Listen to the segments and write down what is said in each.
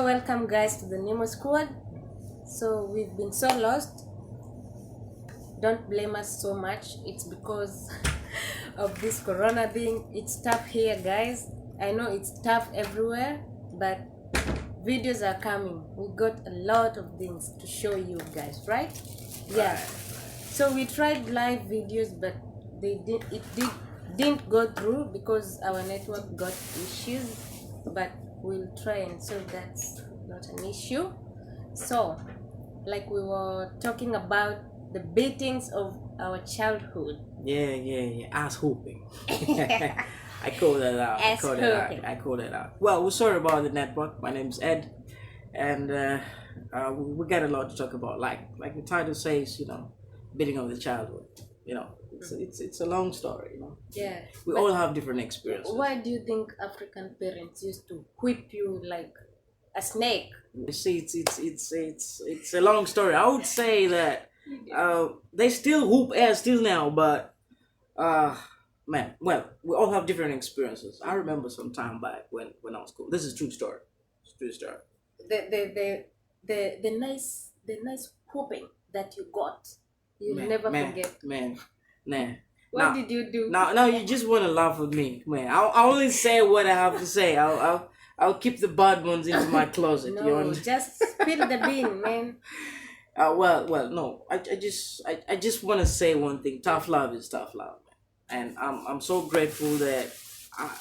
welcome guys to the Nemo Squad. So we've been so lost. Don't blame us so much. It's because of this corona thing. It's tough here, guys. I know it's tough everywhere, but videos are coming. We got a lot of things to show you guys, right? Yeah. So we tried live videos, but didn't go through because our network got issues. But we'll try and solve that's not an issue. So, like we were talking about the beatings of our childhood. Yeah. Ass whooping. I call that out. I call that out. Well, we're sorry about the network. My name's Ed, and we got a lot to talk about. Like the title says, beating of the childhood. It's a long story. Yeah. We all have different experiences. Why do you think African parents used to whip you like a snake? You see, it's a long story. I would say that they still whoop ass still now, but man, well, we all have different experiences. I remember some time back when I was cool. This is true story. It's true story. The nice whooping that you got, you'll never forget. Nah. What did you do? Now you just want to laugh with me, man. I'll only say what I have to say. I'll keep the bad ones into my closet. No, just spill the bean, man. Well, no. I just want to say one thing. Tough love is tough love, man. And I'm so grateful that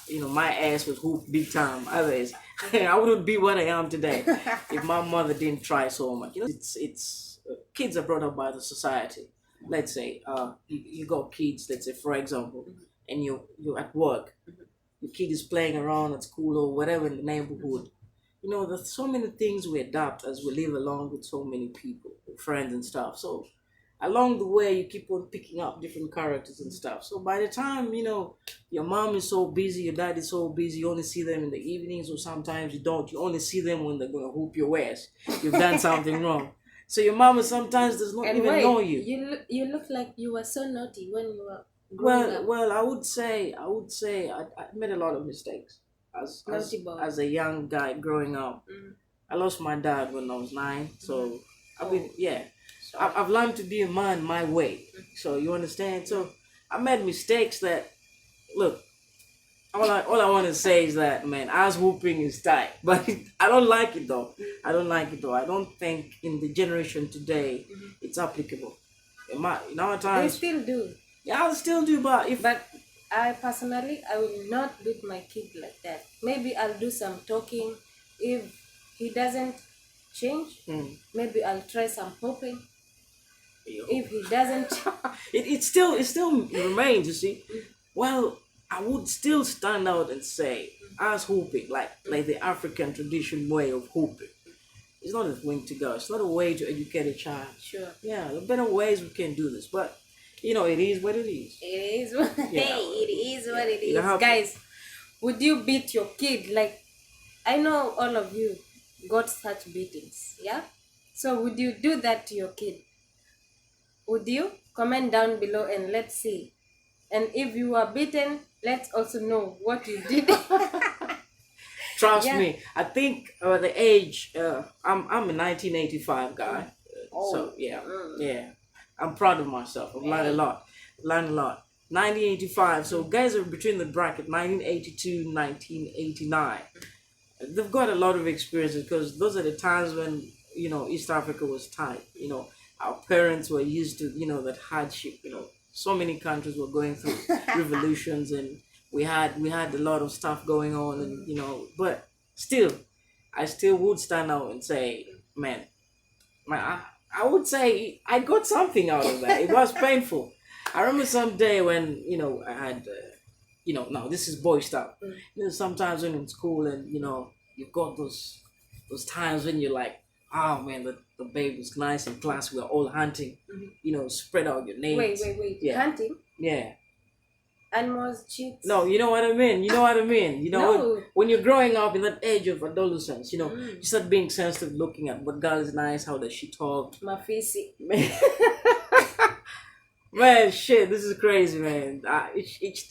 my ass was whooped big time. Otherwise, I wouldn't be what I am today if my mother didn't try so much. It's kids are brought up by the society. Let's say you got kids. Let's say for example, and you're at work. Your kid is playing around at school or whatever in the neighborhood. There's so many things we adapt as we live along with so many people, friends and stuff. So along the way, you keep on picking up different characters and stuff. So by the time, your mom is so busy, your dad is so busy, you only see them in the evenings, or sometimes you don't. You only see them when they're going to whoop your ass. You've done something wrong. So your mama sometimes does not even know you. You look like you were so naughty when you were Well, growing up. well, I would say I made a lot of mistakes as a young guy growing up. I lost my dad when I was 9, so I've learned to be a man my way. So you understand? So I made mistakes that, look, all I want to say is that, man, ass whooping is tight, but I don't like it though. I don't think in the generation today it's applicable. In our They times, still do. yeah, I'll still do, but I personally, I will not beat my kid like that. Maybe I'll do some talking. If he doesn't change, maybe I'll try some popping. If he doesn't, it still remains, you see. Well, I would still stand out and say, ass whooping, like the African tradition way of whooping. It's not a way to go. It's not a way to educate a child. Sure. Yeah, there are better ways we can do this, but it is what it is. It is what it is. What it is, You guys. Would you beat your kid? Like, I know all of you got such beatings, yeah. So would you do that to your kid? Would you? Comment down below and let's see. And if you were beaten, let's also know what you did. Trust me, I think the age. I'm a 1985 guy, so yeah. I'm proud of myself. I've learned a lot. 1985. So guys are between the bracket 1982, 1989. They've got a lot of experiences because those are the times when East Africa was tight. Our parents were used to that hardship. So many countries were going through revolutions, and we had a lot of stuff going on, and but still, I still would stand out and say, man, I would say I got something out of that. It was painful. I remember some day when I had now this is boy stuff. Sometimes when in school and you've got those times when you're like, oh man, the babe was nice in class. We were all hunting. Spread out your names. Wait. Yeah. Hunting? Yeah. Animals, chicks? No, you know what I mean. No. When you're growing up in that age of adolescence, you start being sensitive, looking at what girl is nice, how does she talk. Mafisi. Man, shit, this is crazy, man.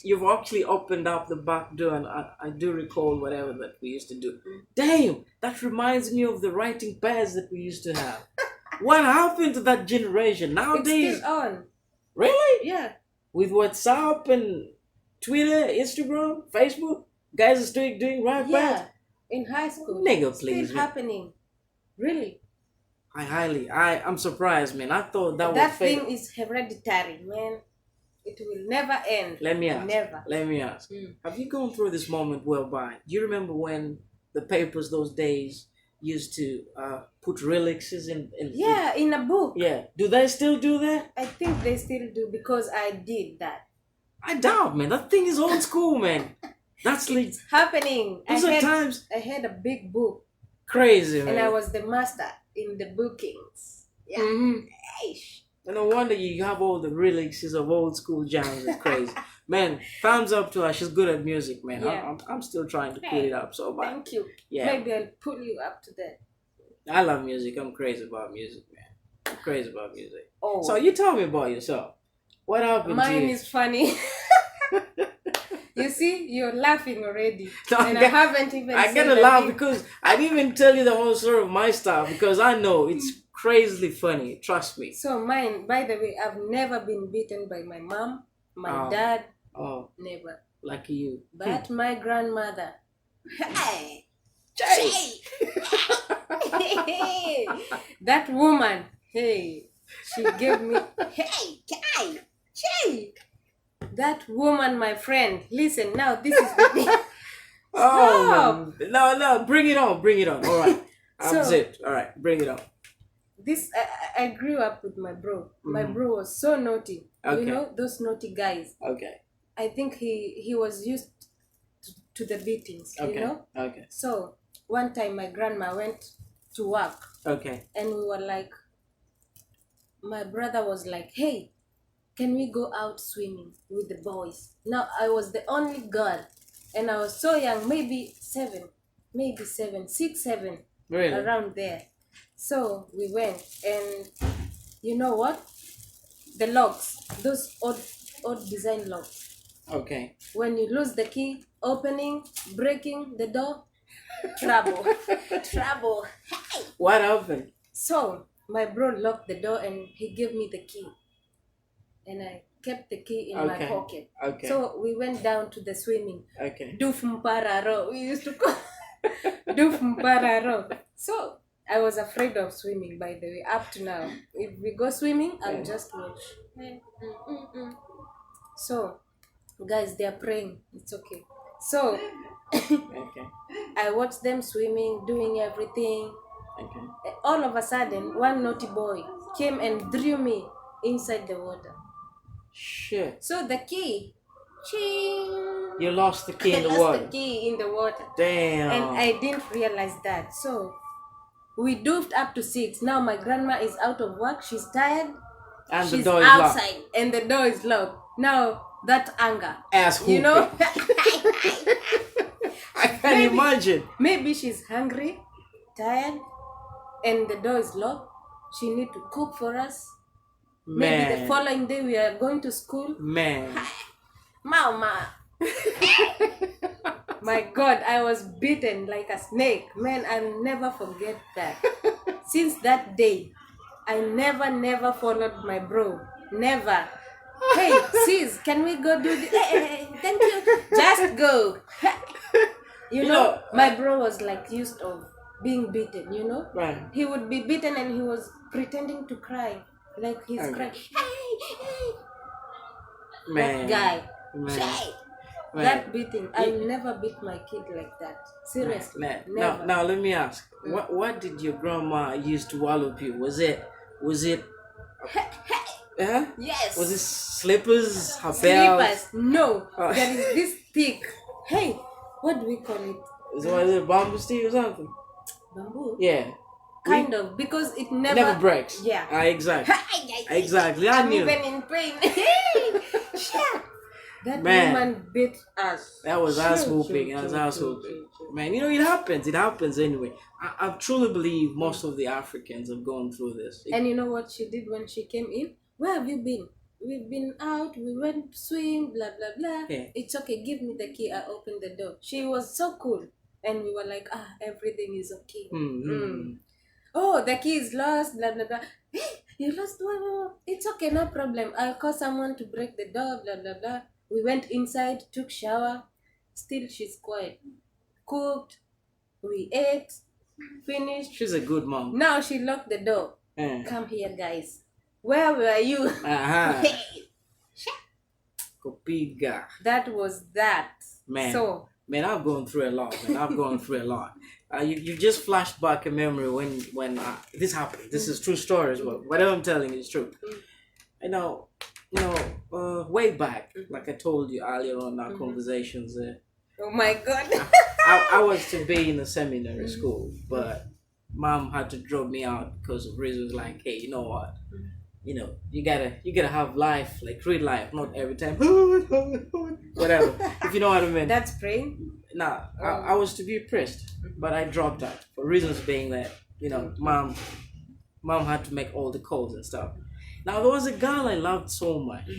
You've actually opened up the back door, and I do recall whatever that we used to do. Damn, that reminds me of the writing pads that we used to have. What happened to that generation It's nowadays? still on. Really? Yeah. With WhatsApp and Twitter, Instagram, Facebook, guys are still doing write pads. Yeah. In high school. Nigga, Still please, man. happening. Really. I'm surprised, man. I thought that That was fake. thing is hereditary, man. It will never end. Let me ask. Never. Let me ask. Have you gone through this moment whereby do you remember when the papers those days used to put relics in? Yeah, in a book. Yeah. Do they still do that? I think they still do because I did that. I doubt, man. That thing is old school, man. That's like It's happening. those are times I had a big book crazy, man. and I was the master in the bookings. Yeah. Eish. No wonder you have all the relics of old school jams. It's crazy. Man, thumbs up to her. She's good at music, man. Yeah. I'm still trying to put Hey, it up so bad. Thank you. Yeah. Maybe I'll pull you up to that. I love music. I'm crazy about music, man. I'm crazy about music. Oh. So you tell me about yourself. What happened to Mine you? is funny. You see, you're laughing already. No, And I haven't even I said gotta a laugh thing. because I didn't even tell you the whole story of my stuff because I know it's crazily funny. Trust me. So mine, by the way, I've never been beaten by my mom, my Oh. dad, Oh, never. lucky you. But my grandmother. Hey! Jay. Hey! That woman, hey, she gave me, hey, Jay, Jay. That woman, my friend. Listen, now this is the thing. Oh no, bring it on, bring it on. All right, I'm So- zipped. All right, bring it on. This I grew up with my bro. My Mhm. bro was so naughty. Okay. You know those naughty guys. Okay, I think he was used to the beatings. okay, You know. okay, So one time my grandma went to work okay. and we were like, my brother was like, hey, can we go out swimming with the boys? Now I was the only girl and I was so young, maybe 7, 6, 7, Really? around there. So we went and you know what? The locks, those odd design locks. Okay. When you lose the key, opening, breaking the door, trouble, trouble. What happened? So my bro locked the door and he gave me the key. And I kept the key in my Okay. pocket. Okay. So we went down to the swimming. Okay. Duf Mpararo. We used to call Duf Mpararo. So I was afraid of swimming, by the way, up to now. If we go swimming, I'll just watch. So, guys, they are praying. It's okay. So, Okay. I watched them swimming, doing everything. Okay. All of a sudden, one naughty boy came and threw me inside the water. Shit. So the key, ching, You lost the key in the I lost water. the key in the water. Damn. And I didn't realize that. So we dove up to 6. Now my grandma is out of work. She's tired. And She's the door is locked. outside and the door is locked. Now that anger, Ass you know, I can imagine. maybe she's hungry, tired, and the door is locked. She need to cook for us. Maybe the Man. following day we are going to school. Man. Mama. My God, I was beaten like a snake. Man, I'll never forget that. Since that day, I never followed my bro. Never. Hey, sis, can we go do this? Hey, thank you. Just go. You know, my bro was like used of being beaten, you know? Right. He would be beaten and he was pretending to cry. Like he's Okay. crying. Hey. Man. That guy. Man. Hey. Man. That beating, I'll never beat my kid like that. Seriously, Man. never. Now let me ask. What did your grandma use to wallop you? Was it Yes. Was it slippers? Her belt? Slippers? No. Oh. There is this stick. Hey, what do we call it? Was it bamboo stick or something? Bamboo? Yeah. Kind of, because it It never... never breaks. Yeah. Exactly. Exactly. I I'm knew. even in pain. Shit. That Man. woman beat us. That was ass Shoo, whooping. shoo, That was shoo, ass shoo, whooping. shoo, shoo. Man, you know, it happens. It happens anyway. I truly believe most of the Africans have gone through this. And you know what she did when she came in? Where have you been? we've been out, we went swim, blah blah blah. Yeah. It's okay, give me the key, I opened the door. She was so cool. And we were like, everything is okay. Oh, the key is lost, blah blah blah. Hey, you lost one. It's okay, no problem. I'll call someone to break the door, blah blah blah. We went inside, took shower. Still she's quiet. Cooked, we ate, finished. She's a good mom. Now she locked the door. Come here, guys. Where were you? Copiga. That was that. Man. So, man, I've gone through a lot. Man, I've gone through a lot. You just flashed back a memory when this happened. This is true story as well. Whatever I'm telling you is true. I know, way back, like I told you earlier on our conversations. oh my God. I was to be in a seminary school, but mom had to drop me out because of reasons like, hey, you know what? You gotta have life, like real life, not every time whatever. If you know what I mean. That's praying? Nah, I was to be a priest, but I dropped out for reasons being that, mom had to make all the calls and stuff. Now there was a girl I loved so much.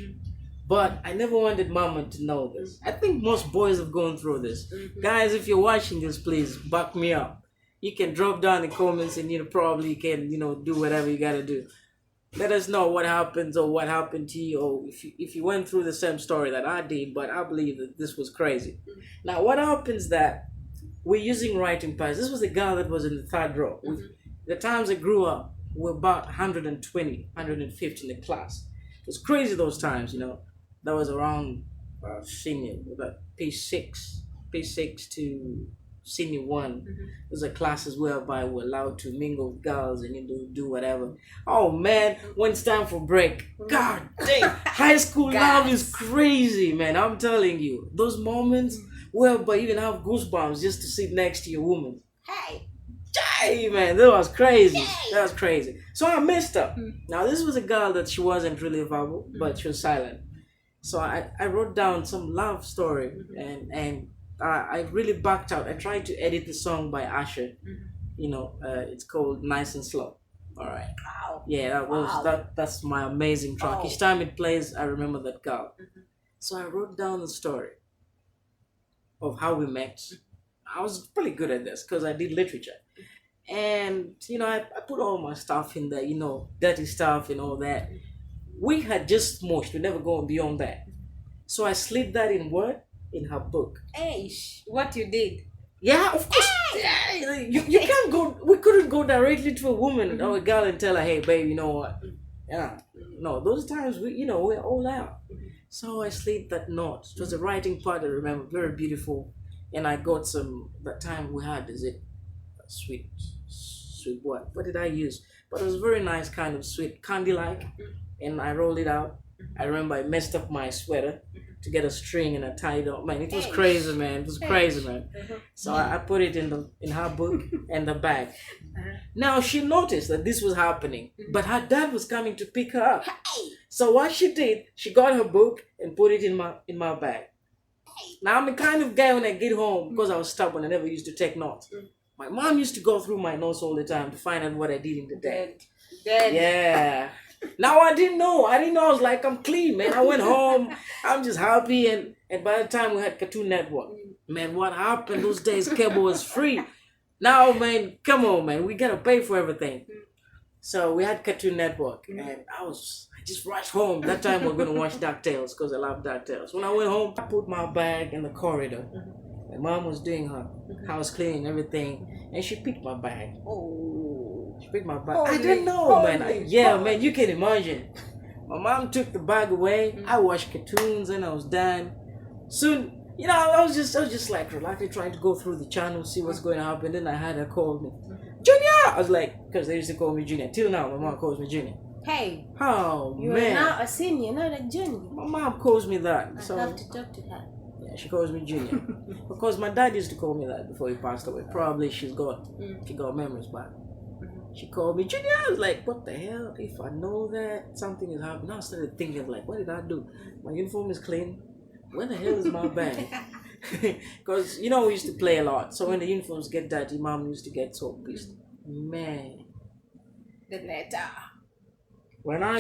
But I never wanted mama to know this. I think most boys have gone through this. Guys, if you're watching this, please back me up. You can drop down the comments and probably can, do whatever you gotta do. Let us know what happens or what happened to you, or if you went through the same story that I did, but I believe that this was crazy. Now what happens that we're using writing pads. This was a girl that was in the third row. The times I grew up were about 120, 150 in the class. It was crazy those times, That was around senior, about P6 to senior 1. Those are classes whereby we're allowed to mingle with girls and do whatever. Oh man, when it's time for break, god dang, high school love is crazy, man. I'm telling you, those moments whereby you even have goosebumps just to sit next to your woman. Hey man, that was crazy. That was crazy. So I messed up. Now this was a girl that she wasn't really verbal, but she was silent. So I wrote down some love story and I really backed out. I tried to edit the song by Asher. It's called Nice and Slow. All right. Wow. Yeah, that's my amazing track. Each time it plays, I remember that girl. So I wrote down the story of how we met. I was pretty good at this because I did literature. And, I put all my stuff in there, dirty stuff and all that. We had just smushed. We never gone beyond that. So I slid that in Word in her book. Hey, what you did? Yeah, of course. Yeah, you can't go. We couldn't go directly to a woman or a girl and tell her, "Hey, babe, you know what?" Yeah, no. Those times we're all out. So I slid that note. It was a writing part. I remember, very beautiful. And I got some. That time we had sweet what? What did I use? But it was very nice, kind of sweet candy like. And I rolled it out. I remember I messed up my sweater to get a string and I tied it up. Man, it was crazy, man. It was crazy, man. So I put it in her book and the bag. Now she noticed that this was happening, but her dad was coming to pick her up. So what she did, she got her book and put it in my bag. Now I'm the kind of guy when I get home, because I was stubborn, I never used to take notes. My mom used to go through my notes all the time to find out what I did in the day. Yeah. Now I didn't know. I was like, I'm clean, man. I went home. I'm just happy. And by the time we had Cartoon Network, man, what happened those days? Cable was free. Now, man, come on, man. We gotta pay for everything. So we had Cartoon Network, and I just rushed home. That time we we're gonna watch DuckTales because I love DuckTales. When I went home, I put my bag in the corridor. My mom was doing her house cleaning, everything, and she picked my bag. She picked my bag. I didn't know, man. Man, you can imagine. My mom took the bag away. I watched cartoons and I was done. Soon, I was just like relaxing, trying to go through the channel, see what's going to happen. Then I had her call me, Junior. I was like, because they used to call me Junior. Till now, my mom calls me Junior. Hey. Oh you man. You are now a senior, not a junior. My mom calls me that. I have to talk to her. Yeah, she calls me Junior. Because my dad used to call me that before he passed away. Probably she got memories back. She called me Junior. I was like, what the hell? If I know that something is happening, I started thinking like, what did I do? My uniform is clean. Where the hell is my bag? Because we used to play a lot. So when the uniforms get dirty, mom used to get so pissed. Man. The letter. When I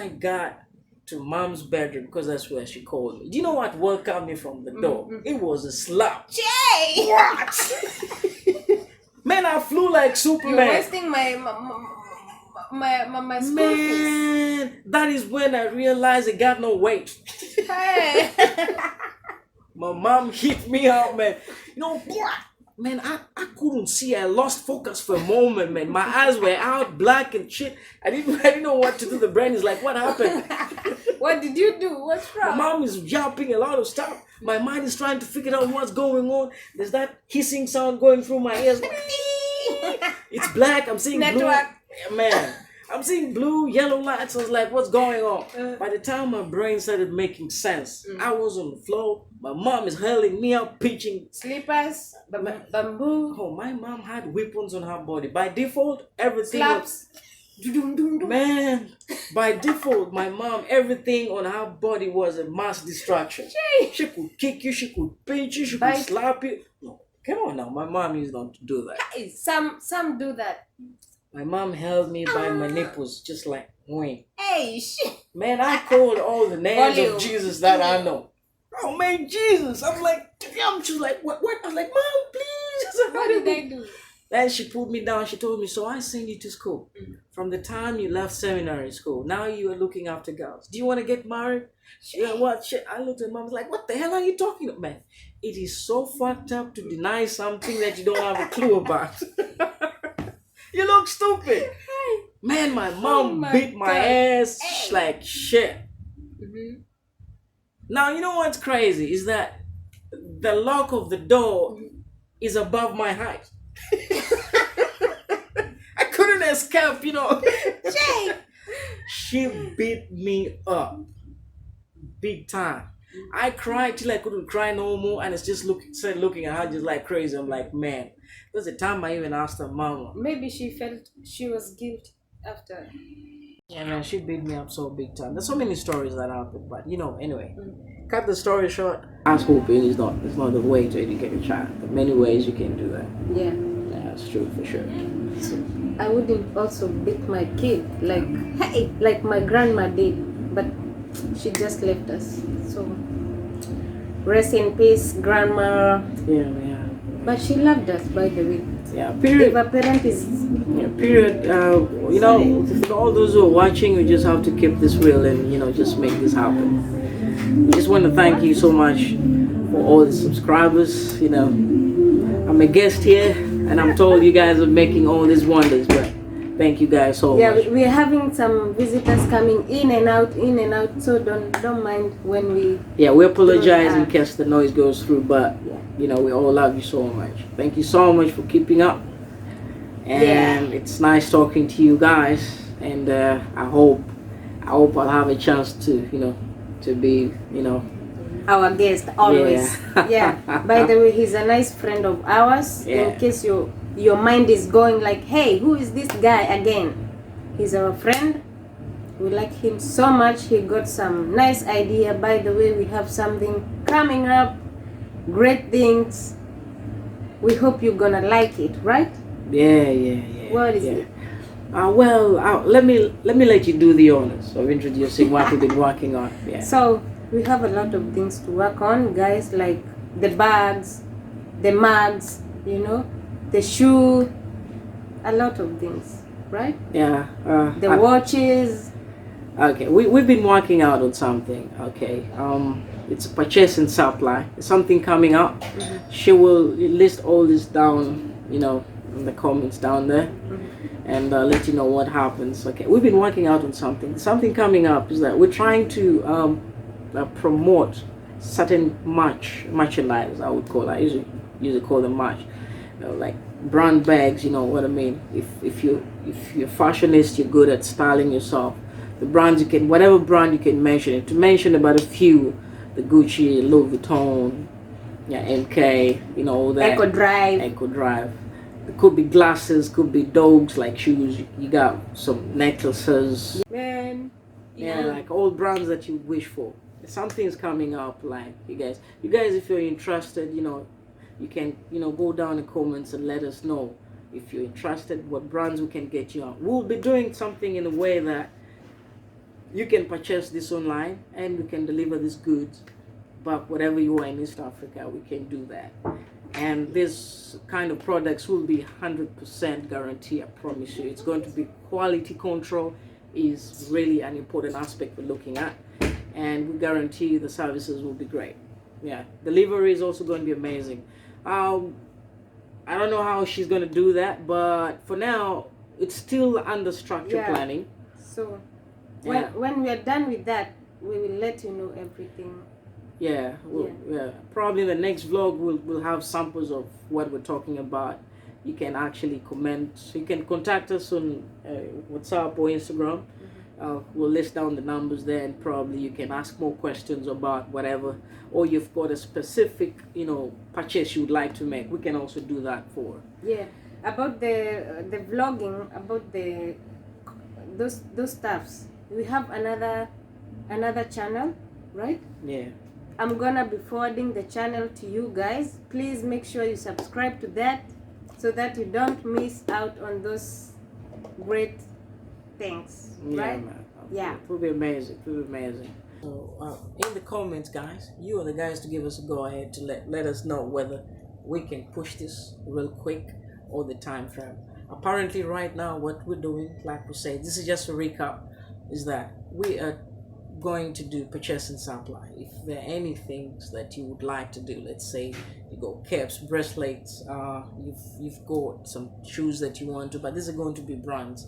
got to mom's bedroom because that's where she called me. Do you know what welcomed me from the door? It was a slap. Jay! What? Man, I flew like Superman. You're wasting my school fees. Man, that is when I realized it got no weight. Hey. My mom hit me out, man. You know, man, I couldn't see. I lost focus for a moment, man. My eyes were out, black and shit. I didn't know what to do. The brain is like, what happened? What did you do? What's My wrong? mom is yapping a lot of stuff. My mind is trying to figure out what's going on. There's that hissing sound going through my ears. It's black. I'm seeing Network. blue. Man, I'm seeing blue, yellow lights. I was like, what's going on? By the time my brain started making sense, I was on the floor. My mom is hurling me up, pitching. Slippers, bamboo, Oh, my mom had weapons on her body. By default, everything slaps. Man, by default, my mom, everything on her body was a mass distraction. She could kick you, she could pinch you, she could slap you. No, come on now, my mom used not to do that. Hey, some do that. My mom held me by my nipples, just like, wait. Hey, shit. Man, I called all the names Volume. of Jesus that I know. Oh man, Jesus! I'm like, damn. She's like, what? I was like, Mom, please. What did they do? Then she pulled me down. She told me, so I sent you to school. From the time you left seminary school, now you are looking after girls. Do you want to get married? Yeah, what? Shit. I looked at mom, I was like, what the hell are you talking about? Man, it is so fucked up to deny something that you don't have a clue about. You look stupid. Man, my mom beat my ass like shit. Now, you know what's crazy is that the lock of the door is above my height. I couldn't escape, you know. Jay. She beat me up big time. I cried till I couldn't cry no more, and it's just looking at her just like crazy. I'm like, man, there's a time I even asked her mama. Maybe she felt she was guilty after. Yeah, man, she beat me up so big time. There's so many stories that happened, but you know, anyway. Cut the story short. Ass whooping is not the way to educate a child. There are many ways you can do that. Yeah. Yeah, that's true for sure. I wouldn't also beat my kid like my grandma did, but she just left us. So rest in peace, grandma. Yeah. But she loved us, by the way. Yeah, period. If a parent is Period. You know, for all those who are watching, we just have to keep this real and, you know, just make this happen. We just want to thank you so much for all the subscribers. You know, I'm a guest here and I'm told you guys are making all these wonders, but thank you guys so much. Yeah, we're having some visitors coming in and out, so don't mind when we... Yeah, we apologize in case the noise goes through, but you know, we all love you so much. Thank you so much for keeping up. And it's nice talking to you guys, and I hope I'll have a chance to, you know, to be, you know, our guest always. Yeah. By the way, he's a nice friend of ours. In case your mind is going like, hey, who is this guy again? He's our friend. We like him so much. He got some nice idea. By the way, we have something coming up, great things. We hope you're gonna like it, right? Yeah. What is it? Well, let me let you do the honors of introducing what we've been working on. Yeah. So we have a lot of things to work on, guys, like the bags, the mugs, you know, the shoe, a lot of things, right? Yeah. The watches. Okay, we've been working out on something. Okay. It's a purchase and supply. There's something coming up. She will list all this down, you know, in the comments down there, and let you know what happens. Okay, we've been working out on something coming up is that we're trying to promote certain merchandise. I would call it. I usually call them merch, you know, like brand bags. You know what I mean? If you're fashionist, you're good at styling yourself. The brands you can, whatever brand you can mention it. To mention about a few, the Gucci, Louis Vuitton, MK, you know, all that. Eco Drive. It could be glasses, could be dogs like shoes. You got some necklaces. Man. Yeah, like all brands that you wish for. Something's coming up, like you guys, if you're interested, you know, you can, you know, go down in the comments and let us know if you're interested, what brands we can get you on. We'll be doing something in a way that you can purchase this online and we can deliver these goods. But whatever you are in East Africa, we can do that. And this kind of products will be 100% guarantee. I promise you, it's going to be quality control is really an important aspect we're looking at, and we guarantee the services will be great. Yeah, delivery is also going to be amazing. I don't know how she's going to do that, but for now it's still under structure planning. So Yeah. when we are done with that, we will let you know everything. Yeah, probably the next vlog we'll have samples of what we're talking about. You can actually comment. You can contact us on WhatsApp or Instagram. We'll list down the numbers there, and probably you can ask more questions about whatever, or you've got a specific purchase you would like to make. We can also do that for. Yeah, about the vlogging, about those stuffs. We have another channel, right? Yeah. I'm gonna be forwarding the channel to you guys. Please make sure you subscribe to that so that you don't miss out on those great things, right? Man. Yeah. It will be amazing. It will be amazing. So in the comments, guys, you are the guys to give us a go ahead to let us know whether we can push this real quick or the time frame. Apparently right now what we're doing, like we say, this is just a recap, is that we are going to do purchase and supply. If there are any things that you would like to do, let's say you got caps, bracelets, you've got some shoes that you want to, but these are going to be brands,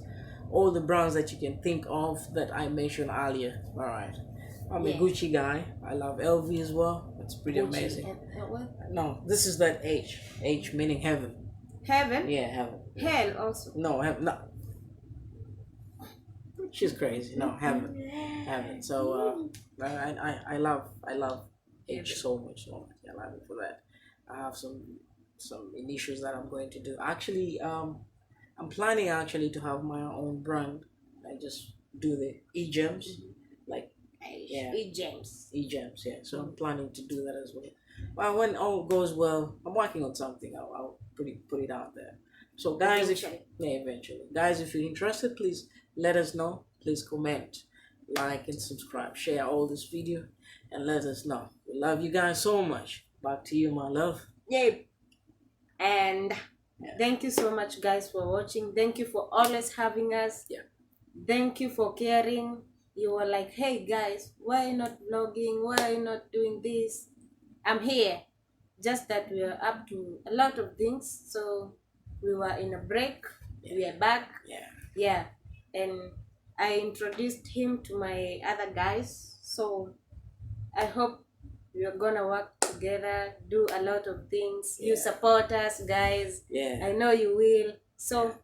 all the brands that you can think of that I mentioned earlier. All right, I'm a Gucci guy. I love LV as well. It's pretty Gucci amazing. What? No, this is that H meaning heaven. Heaven? Yeah, heaven. Hell also. No, heaven. No. She's crazy. No, heaven. So I love H so much. I love it for that. I have some initials that I'm going to do. Actually, I'm planning actually to have my own brand. I just do the e-gems, like e-gems. E-gems, yeah. So I'm planning to do that as well. Well, when all goes well, I'm working on something. I'll put it out there. So guys, eventually, guys, if you're interested, please let us know. Please comment, like, and subscribe. Share all this video, and let us know. We love you guys so much. Back to you, my love. Yep. And thank you so much, guys, for watching. Thank you for always having us. Yeah. Thank you for caring. You were like, hey guys, why are you not vlogging? Why are you not doing this? I'm here. Just that we are up to a lot of things. So we were in a break. Yeah. We are back. Yeah. And I introduced him to my other guys. So I hope we are gonna work together, do a lot of things. You support us, guys. Yeah. I know you will. So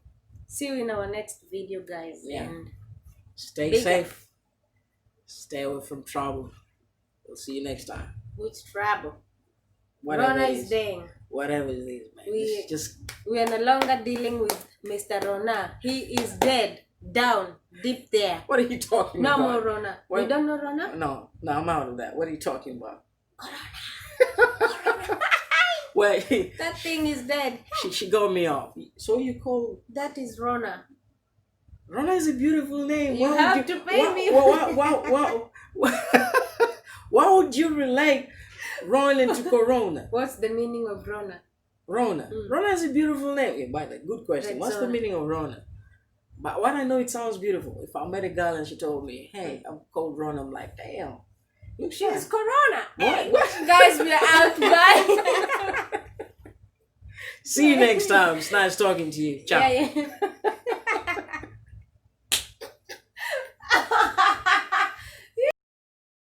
see you in our next video, guys. Yeah. And stay safe. Stay away from trouble. We'll see you next time. Which trouble? Whatever Rona it is dying. Whatever it is, man. We are no longer dealing with Mr. Rona. He is dead, down, deep there. What are you talking about? No more Rona. You don't know Rona? No, I'm out of that. What are you talking about? Corona. Wait. That thing is dead. She got me off. So you call... That is Rona. Rona is a beautiful name. You have to pay me. Why would you relate Rona to Corona? What's the meaning of Rona? Rona. Rona is a beautiful name. Yeah, by the good question. What's the meaning of Rona? But what I know, it sounds beautiful. If I met a girl and she told me, hey, I'm called Rona, I'm like, damn. She's Corona. What? Guys, we are out. Bye. See you next time. It's nice talking to you. Ciao. Yeah.